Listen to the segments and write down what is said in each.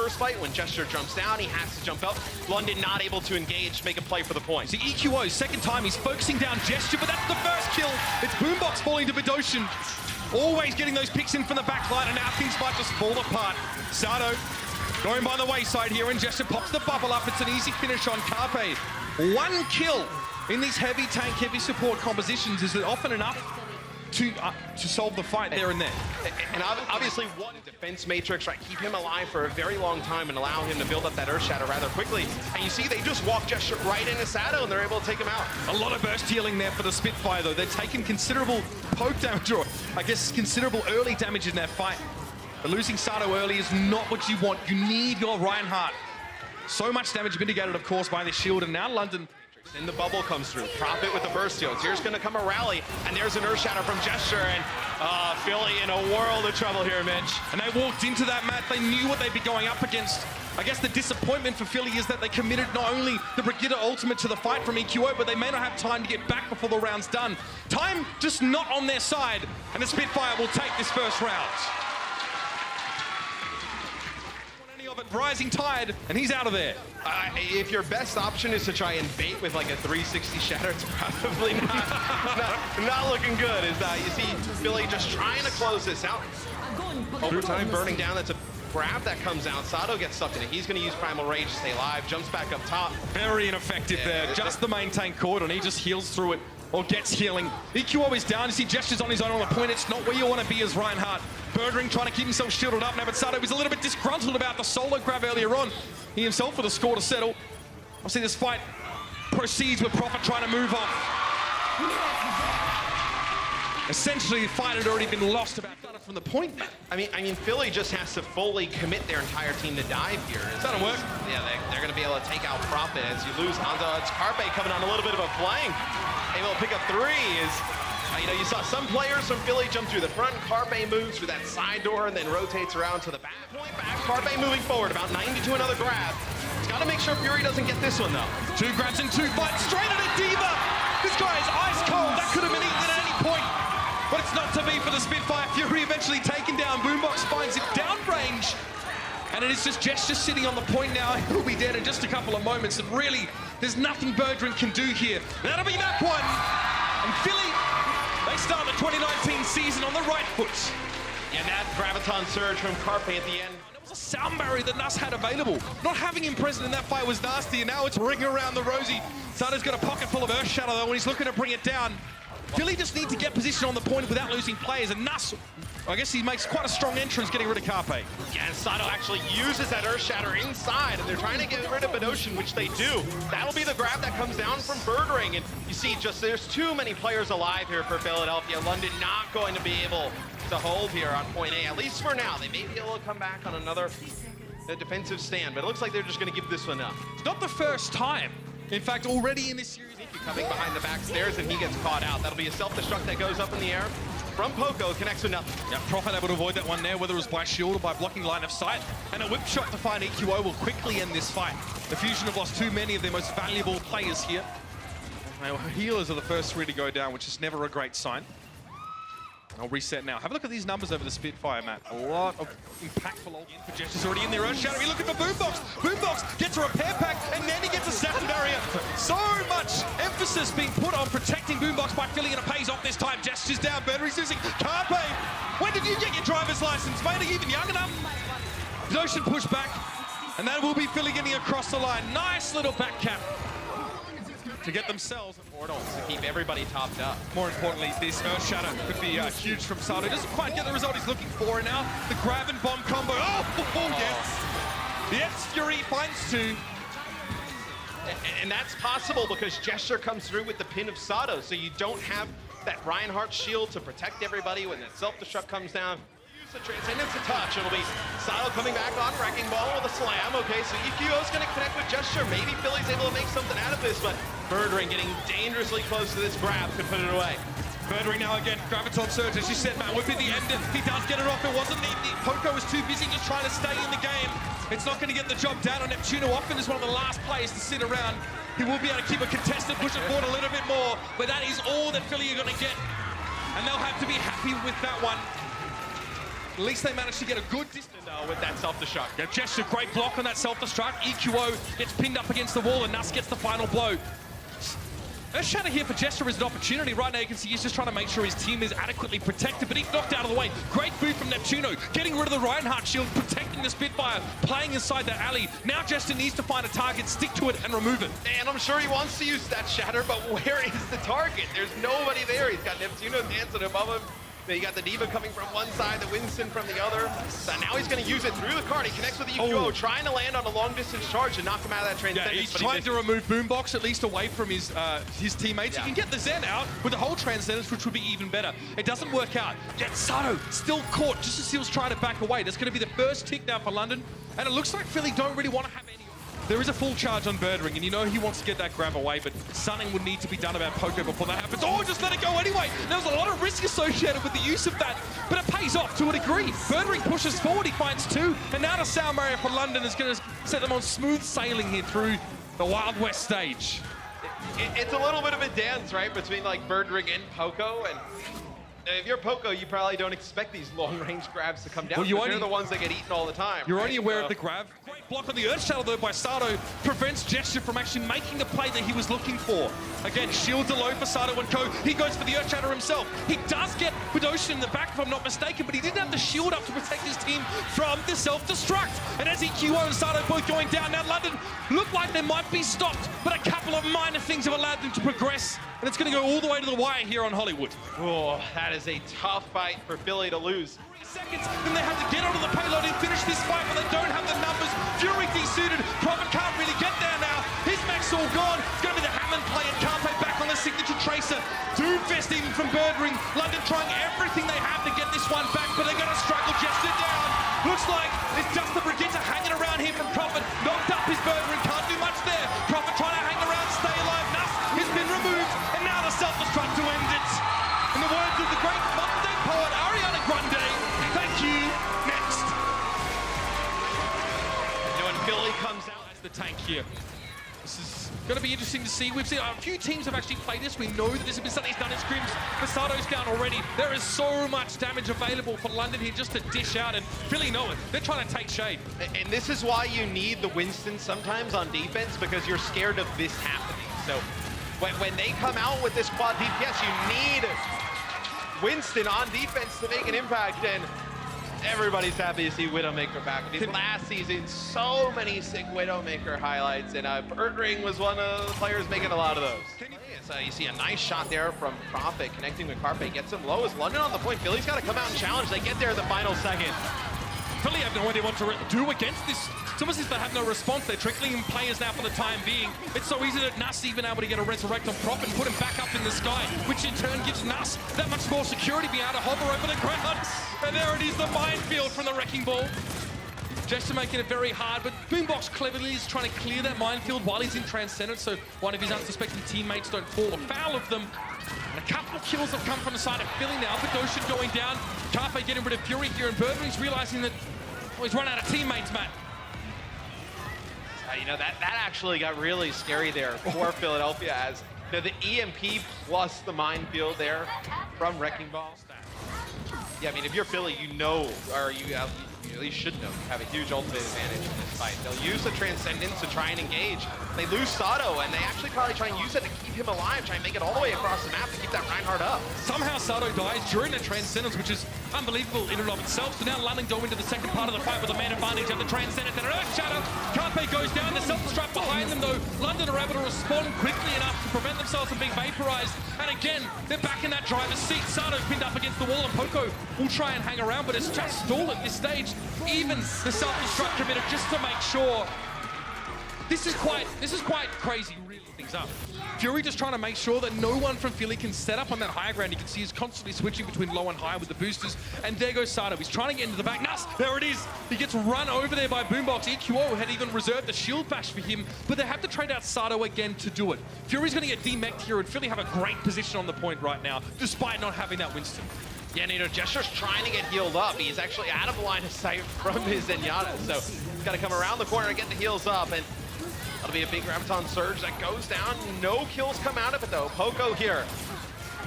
first fight. When Gesture jumps down, he has to jump up. London not able to engage, make a play for the point. See, EQO, second time, he's focusing down Gesture, but that's the first kill. It's Boombox falling to Vidoshin. Always getting those picks in from the backline, and now things might just fall apart. Sato going by the wayside here, and Gesture pops the bubble up. It's an easy finish on Carpe. One kill in these heavy tank, heavy support compositions is often enough to solve the fight there and then. And obviously one defense matrix, right, keep him alive for a very long time and allow him to build up that Earth Shadow rather quickly. And you see they just walk Gesture right into Sato and they're able to take him out. A lot of burst healing there for the Spitfire though. They're taking considerable poke damage, or I guess considerable early damage in their fight. But losing Sato early is not what you want. You need your Reinhardt. So much damage mitigated, of course, by the shield, and now London. And the bubble comes through. Profit with the burst heals. Here's going to come a rally, and there's an Earth Shadow from Gesture, and Philly in a world of trouble here, Mitch. And they walked into that match. They knew what they'd be going up against. I guess the disappointment for Philly is that they committed not only the Brigitte ultimate to the fight from EQO, but they may not have time to get back before the round's done. Time just not on their side, and the Spitfire will take this first round. Of it, rising tide, and he's out of there. If your best option is to try and bait with like a 360 shatter, it's probably not looking good. You see Philly just trying to close this out. Overtime burning down. That's a grab that comes out. Sato gets sucked in it. He's going to use Primal Rage to stay alive. Jumps back up top. Very ineffective there. Just the main tank cordon. He just heals through it or gets healing. EQO is down. You see Gestures on his own on the point. It's not where you want to be as Reinhardt. Birdring trying to keep himself shielded up now, but Sato was a little bit disgruntled about the solo grab earlier on. He himself with a score to settle. Obviously this fight proceeds with Profit trying to move off. Essentially, the fight had already been lost about from the point. I mean, Philly just has to fully commit their entire team to dive here. It's gonna work. Yeah, they're going to be able to take out Profit as you lose Hanzo. It's Carpe coming on a little bit of a flank. Able to pick up three is... you know, you saw some players from Philly jump through the front. Carpe moves through that side door and then rotates around to the back. Point back. Carpe moving forward, about 90 to another grab. He's got to make sure Fury doesn't get this one, though. Two grabs and two fights straight at a Diva. This guy is ice cold. That could have been eaten at any point. But it's not to be for the Spitfire. Fury eventually taken down. Boombox finds him downrange. And it is just Gesture sitting on the point now. He'll be dead in just a couple of moments. And really, there's nothing Birdring can do here. That'll be that one. And Philly, they start the 2019 season on the right foot. And that Graviton surge from Carpe at the end. It was a sound barrier that Nuss had available. Not having him present in that fight was nasty, and now it's ringing around the rosy. Sato's got a pocket full of Earth Shadow though, and he's looking to bring it down. Philly just need to get position on the point without losing players, and Nuss, I guess he makes quite a strong entrance getting rid of Carpe. Yeah, and Sato actually uses that Earth Shatter inside, and they're trying to get rid of Vidoshin, which they do. That'll be the grab that comes down from Birdring, and you see just there's too many players alive here for Philadelphia. London not going to be able to hold here on point A, at least for now. They may be able to come back on another defensive stand, but it looks like they're just going to give this one up. It's not the first time. In fact, already in this series, coming behind the back stairs, and he gets caught out. That'll be a self-destruct that goes up in the air from Poco, connects with nothing. Yeah, Profit able to avoid that one there, whether it was by shield or by blocking line of sight. And a whip shot to find EQO will quickly end this fight. The Fusion have lost too many of their most valuable players here. Now, healers are the first three to go down, which is never a great sign. I'll reset now. Have a look at these numbers over the Spitfire, Matt. A lot of impactful ult for Gesture's already in there. Earth Shadow, you're looking for Boombox. Boombox gets a repair pack, and then he gets a sound barrier. So much emphasis being put on protecting Boombox by Philly, and it pays off this time. Gesture's down, Birdring's losing. Carpe, when did you get your driver's license? Mate, are you even young enough? Zocean push back, and that will be Philly getting across the line. Nice little back cap to get themselves portals to keep everybody topped up. More importantly, this Earth Shadow could be huge from Sato. Doesn't quite get the result he's looking for, and now the grab and bomb combo. Oh, yes! Yes, Fury finds two. And that's possible because Gesture comes through with the pin of Sato, so you don't have that Reinhardt shield to protect everybody when that self-destruct comes down. The Transcendence to touch. It'll be Sato coming back on Wrecking Ball with a slam. Okay, so EQO's going to connect with Gesture. Maybe Philly's able to make something out of this, but Birdring getting dangerously close to this grab could put it away. Birdring now again, Graviton surge, as you said, Matt, would be the end. He does get it off. It wasn't neat. Poco was too busy just trying to stay in the game. It's not going to get the job done on Neptuno. Often is one of the last players to sit around. He will be able to keep a contested, push it forward a little bit more, but that is all that Philly are going to get. And they'll have to be happy with that one. At least they managed to get a good distance. With that self-destruct. Yeah, Gesture, great block on that self-destruct. EQO gets pinned up against the wall, and Nuss gets the final blow. Earthshatter here for Gesture is an opportunity. Right now you can see he's just trying to make sure his team is adequately protected, but he's knocked out of the way. Great boot from Neptuno, getting rid of the Reinhardt shield, protecting the Spitfire, playing inside that alley. Now Gesture needs to find a target, stick to it, and remove it. And I'm sure he wants to use that shatter, but where is the target? There's nobody there. He's got Neptuno dancing above him. You got the Diva coming from one side, the Winston from the other. So now he's going to use it through the card. He connects with the EQO, trying to land on a long-distance charge and knock him out of that transcendence. Yeah, he's trying to remove Boombox at least away from his teammates. Yeah. He can get the Zen out with the whole transcendence, which would be even better. It doesn't work out. Yet Sato still caught just as he was trying to back away. That's going to be the first tick now for London. And it looks like Philly don't really want to have any. There is a full charge on Birdring, and you know he wants to get that grab away, but something would need to be done about Poco before that happens. Oh, just let it go anyway. There was a lot of risk associated with the use of that, but it pays off to a degree. Birdring pushes forward, he finds two, and now the Sound Barrier for London is going to set them on smooth sailing here through the Wild West stage. It's a little bit of a dance, right, between like Birdring and Poco, and if you're Poco, you probably don't expect these long-range grabs to come down. Well, they're the ones that get eaten all the time. You're right? only aware of the grab. Great block on the Earth Shadow, though, by Sato. Prevents Gesture from actually making the play that he was looking for. Again, shields are low for Sato and Co. He goes for the Earth Shadow himself. He does get Widoshin in the back, if I'm not mistaken, but he didn't have the shield up to protect his team from the self-destruct. And as EQO and Sato both going down, now London look like they might be stopped, but a couple of minor things have allowed them to progress. And it's going to go all the way to the wire here on Hollywood. Oh, that is a tough fight for Philly to lose. 3 seconds, then they have to get onto the payload and finish this fight, but they don't have the numbers. Fury desuited. Prophet can't really get there now. His mech's all gone. It's going to be the Hammond play, and Carpe back on the signature tracer. Doomfist even from Birdring. London trying everything they have to get this one back, but they're going to struggle. Gesture down. Looks like it's just the Brigitte hanging around here from Prophet. Knocked up his Birdring. Can't do much there. Prophet trying to hang around, stay alive. Nuss has been removed, and now the self-destruct to end it. In the words of the great modern day poet Ariana Grande, thank you, next. When Philly comes out As the tank here. This is going to be interesting to see. We've seen a few teams have actually played this. We know that this has been something he's done in scrims. Masato's down already. There is so much damage available for London here just to dish out, and Philly know it. They're trying to take shade. And this is why you need the Winston sometimes on defense, because you're scared of this happening. So when they come out with this quad DPS, you need Winston on defense to make an impact, and everybody's happy to see Widowmaker back. I mean, last season, so many sick Widowmaker highlights, and Birdring was one of the players making a lot of those. So you see a nice shot there from Prophet connecting with Carpe, gets him low. Is London on the point? Philly's got to come out and challenge. They get there in the final second. Philly have no idea what to do against this. It's almost as if they have no response. They're trickling in players now for the time being. It's so easy that Nuss even able to get a resurrect on Prophet and put him back up in the sky, which in turn gives Nuss that much more security, being able to hover over the ground. And there it is, the minefield from the Wrecking Ball. Gesture making it very hard, but Boombox cleverly is trying to clear that minefield while he's in Transcendence, so one of his unsuspecting teammates don't fall afoul of them. And a couple of kills have come from the side of Philly now. Vidoshin going down, Carpe getting rid of Fury here, and Birdring's realizing that he's run out of teammates, Matt. You know, that actually got really scary there for Philadelphia, as you know, the EMP plus the minefield there from Wrecking Ball. Yeah, I mean, if you're Philly, you know, or you at least should know, you have a huge ultimate advantage in this fight. They'll use the Transcendence to try and engage. They lose Sato, and they actually probably try and use it to keep him alive, try and make it all the way across the map to keep that Reinhardt up. Somehow Sato dies during the Transcendence, which is unbelievable in and of itself. So now London go into the second part of the fight with a man advantage of the Transcendence and an Earth Shadow. Carpe goes down, the self-destruct behind them though. London are able to respond quickly enough to prevent themselves from being vaporized. And again, they're back in that driver's seat. Sato's pinned up against the wall, and Poco will try and hang around, but it's just stalled at this stage. Even the self-destruct committed just to make sure. This is quite crazy, really things up. Fury just trying to make sure that no one from Philly can set up on that higher ground. You can see he's constantly switching between low and high with the boosters. And there goes Sato. He's trying to get into the back. Nuss, there it is. He gets run over there by Boombox. EQO had even reserved the shield bash for him, but they have to trade out Sato again to do it. Fury's going to get demeched here, and Philly have a great position on the point right now, despite not having that Winston. Yeah, and you know, Gesture's trying to get healed up. He's actually out of line of sight from his Zenyatta, so he's got to come around the corner and get the heals up, and that'll be a big Graviton Surge that goes down. No kills come out of it, though. Poco here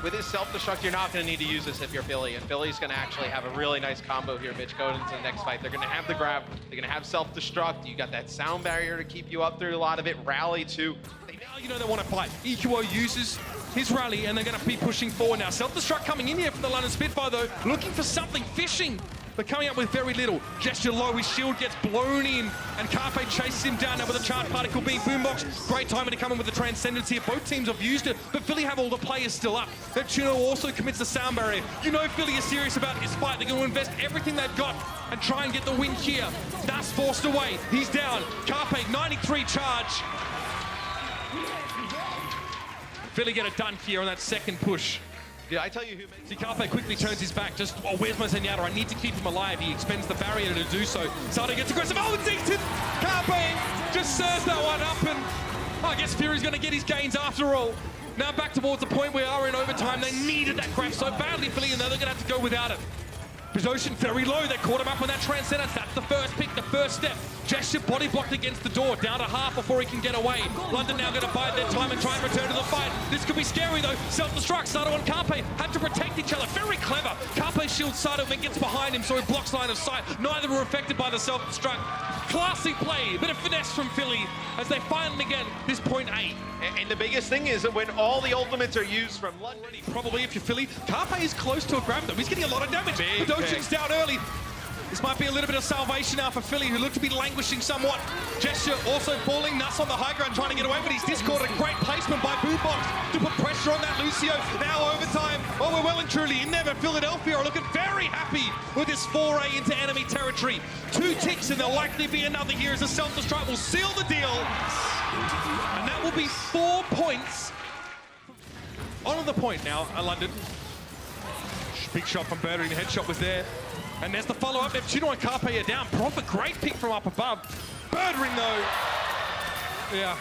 with his self-destruct, you're not going to need to use this if you're Philly, and Philly's going to actually have a really nice combo here, Mitch, going into the next fight. They're going to have the grab, they're going to have self-destruct, you got that sound barrier to keep you up through a lot of it, rally too. Now you know they want to fight. EQO uses his rally, and they're going to be pushing forward now. Self-destruct coming in here from the London Spitfire, though, looking for something, fishing, but coming up with very little. Gesture low, his shield gets blown in, and Carpe chases him down now with a charge particle being boombox. Great timing to come in with the transcendence here. Both teams have used it, but Philly have all the players still up. Neptuno also commits the sound barrier. You know Philly is serious about this fight. They're going to invest everything they've got and try and get the win here. That's forced away. He's down. Carpe, 93 charge. Philly get it done here on that second push. Yeah, I tell you who makes... See, Carpe quickly turns his back. Just, oh, where's my Zenyatta? I need to keep him alive. He expends the barrier to do so. Sato gets aggressive. Oh, it's Easton! Carpe just serves that one up, and I guess Fury's going to get his gains after all. Now back towards the point we are in overtime. They needed that grab so badly, Philly, and now they're going to have to go without it. Position very low. They caught him up on that transcendence. That's the first pick, the first step. Gesture body blocked against the door, down to half before he can get away. London now going to bide their time and try and return to the fight. This could be scary though. Self-destruct. Sato and Carpe have to protect each other. Very clever. Carpe shields Sato and gets behind him so he blocks line of sight. Neither were affected by the self-destruct. Classy play, bit of finesse from Philly as they finally get this point 8. And the biggest thing is that when all the ultimates are used from London... Probably if you're Philly, Carpe is close to a grab though. He's getting a lot of damage. Doshin's down early. This might be a little bit of salvation now for Philly, who look to be languishing somewhat. Gesture also falling. Nuss on the high ground trying to get away, but he's discorded. A great placement by Boombox to put pressure on that Lucio. Now overtime. Oh, we're well and truly in there, but Philadelphia are looking very happy with this foray into enemy territory. 2 ticks, and there'll likely be another here as the self-destruct will seal the deal. And that will be 4 points. On the point now, London. Big shot from Birdering. The headshot was there. And there's the follow-up. Neptuno and Carpe are down. Prophet, great pick from up above. Birdering, though. Yeah.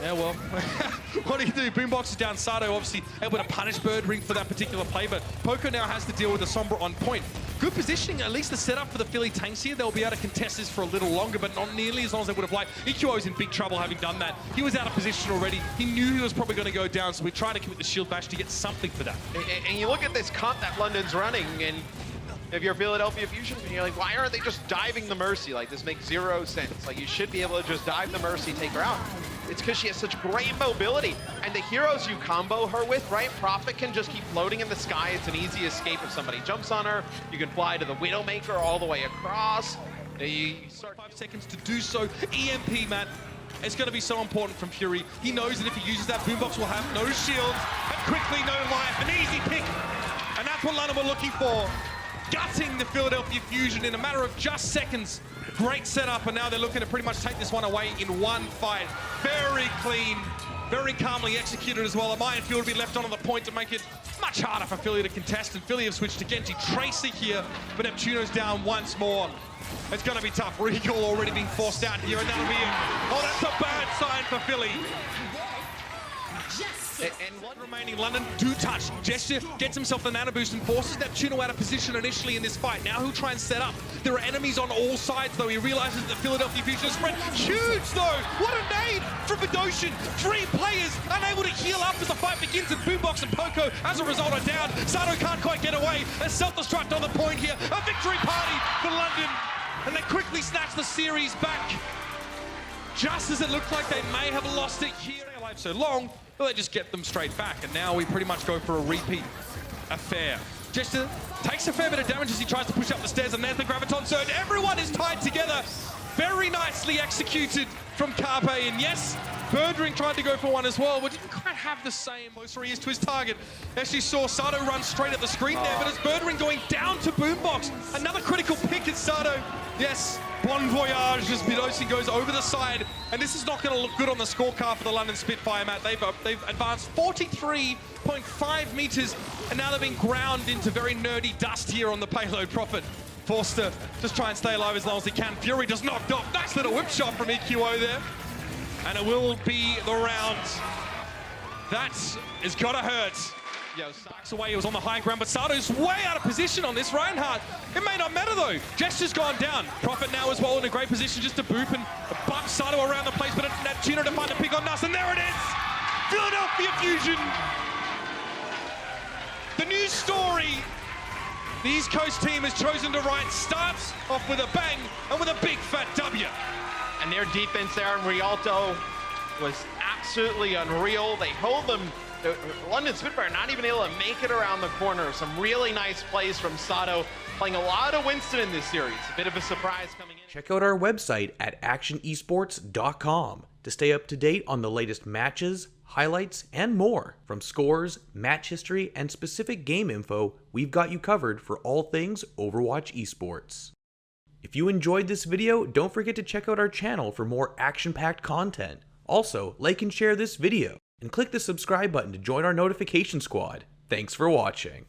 Yeah, well. What do you do? Boombox is down. Sato obviously able to punish Birdring for that particular play, but Poco now has to deal with the Sombra on point. Good positioning, at least the setup for the Philly tanks here. They'll be able to contest this for a little longer, but not nearly as long as they would have liked. EQO is in big trouble having done that. He was out of position already. He knew he was probably going to go down, so we tried to commit the shield bash to get something for that. And you look at this comp that London's running, and if you're Philadelphia Fusion, you're like, why aren't they just diving the Mercy? Like, this makes 0 sense. Like, you should be able to just dive the Mercy, take her out. It's because she has such great mobility. And the heroes you combo her with, right? Prophet can just keep floating in the sky. It's an easy escape if somebody jumps on her. You can fly to the Widowmaker all the way across. You start 5 seconds to do so. EMP, Matt. It's going to be so important from Fury. He knows that if he uses that, Boombox will have no shields and quickly no life. An easy pick. And that's what London were looking for. Gutting the Philadelphia Fusion in a matter of just seconds. Great setup, and now they're looking to pretty much take this one away in one fight. Very clean, very calmly executed as well. A minefield will be left on the point to make it much harder for Philly to contest, and Philly have switched to Genji Tracer here, but Neptuno's down once more. It's going to be tough. Regal already being forced out here, and that'll be it. Oh, that's a bad sign for Philly. And one remaining, London do touch. Gesture gets himself the nano boost and forces Neptuno out of position initially in this fight. Now he'll try and set up. There are enemies on all sides, though. He realizes that Philadelphia Fusion is spread. Huge, though. What a nade from Bedosian. 3 players unable to heal after the fight begins, and Boombox and Poco, as a result, are down. Sato can't quite get away. A self-destruct on the point here. A victory party for London. And they quickly snatch the series back. Just as it looked like they may have lost it here. Their life so long, well, they just get them straight back, and now we pretty much go for a repeat affair. Jester takes a fair bit of damage as he tries to push up the stairs, and there's the Graviton Surge. Everyone is tied together. Very nicely executed from Carpe, and yes, Birdring tried to go for one as well, but didn't quite have the same. Closer he is to his target. As you saw, Sato run straight at the screen there, but it's Birdring going down to Boombox. Another critical pick at Sato. Yes, bon voyage as Bedosian goes over the side, and this is not going to look good on the scorecard for the London Spitfire, Matt. They've advanced 43.5 meters, and now they're being ground into very nerdy dust here on the payload. Prophet forced to just try and stay alive as long as he can. Fury just knocked off. Nice little whip shot from EQO there. And it will be the round. That is gotta hurt. Yo, backs away, he was on the high ground, but Sato's way out of position on this. Reinhardt, it may not matter though. Gesture's gone down. Prophet now as well in a great position just to boop and bump Sato around the place, but Neptuno to find a pick on Nuss, and there it is! Philadelphia Fusion new story the East Coast team has chosen to write starts off with a bang and with a big fat W. And their defense there in Rialto was absolutely unreal. They hold them, London Spitfire not even able to make it around the corner. Some really nice plays from Sato, playing a lot of Winston in this series. A bit of a surprise coming in. Check out our website at AkshonEsports.com to stay up to date on the latest matches, highlights, and more. From scores, match history, and specific game info, we've got you covered for all things Overwatch esports. If you enjoyed this video, don't forget to check out our channel for more action-packed content. Also, like and share this video, and click the subscribe button to join our notification squad. Thanks for watching.